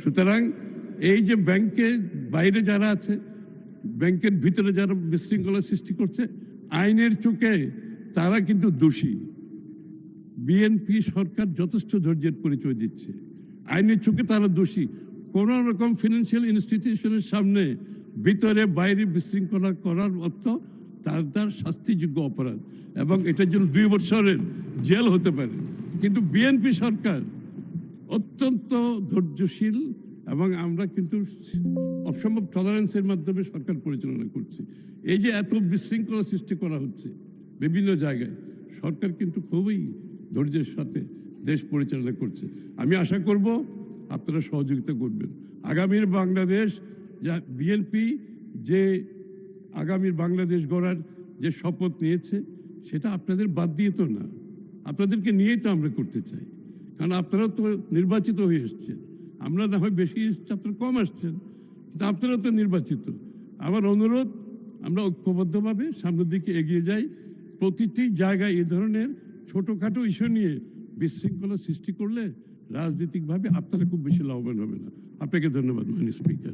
সুতরাং এই যে ব্যাংকের বাইরে যারা আছে, ব্যাংকের ভিতরে যারা বিশৃঙ্খলা সৃষ্টি করছে, আইনের চোখে তারা কিন্তু দোষী। বিএনপি সরকার যথেষ্ট ধৈর্যের পরিচয় দিচ্ছে, আইনের চোখে তারা দোষী। কোন রকম ফিনান্সিয়াল ইনস্টিটিউশনের সামনে ভিতরে বাইরে বিশৃঙ্খলা করার অর্থ তার শাস্তিযোগ্য অপরাধ, এবং এটার জন্য 2 বছরের জেল হতে পারে। কিন্তু বিএনপি সরকার অত্যন্ত ধৈর্যশীল, এবং আমরা কিন্তু অসম্ভব টলারেন্সের মাধ্যমে সরকার পরিচালনা করছি। এই যে এত বিশৃঙ্খলা সৃষ্টি করা হচ্ছে বিভিন্ন জায়গায়, সরকার কিন্তু খুবই ধৈর্যের সাথে দেশ পরিচালনা করছে। আমি আশা করব আপনারা সহযোগিতা করবেন। আগামীর বাংলাদেশ, যা বিএনপি যে আগামীর বাংলাদেশ গড়ার যে শপথ নিয়েছে, সেটা আপনাদের বাদ দিয়ে তো না, আপনাদেরকে নিয়েই তো আমরা করতে চাই। কারণ আপনারা তো নির্বাচিত হয়ে এসছেন, আমরা না হয় বেশি এসছি, আপনারা কম আসছেন, কিন্তু আপনারা তো নির্বাচিত। আমার অনুরোধ, আমরা ঐক্যবদ্ধভাবে সামনের দিকে এগিয়ে যাই। প্রতিটি জায়গায় এ ধরনের ছোটোখাটো ইস্যু নিয়ে বিশৃঙ্খলা সৃষ্টি করলে রাজনৈতিকভাবে আপনারা খুব বেশি লাভবান হবে না। আপনাকে ধন্যবাদ মাননীয় স্পিকার।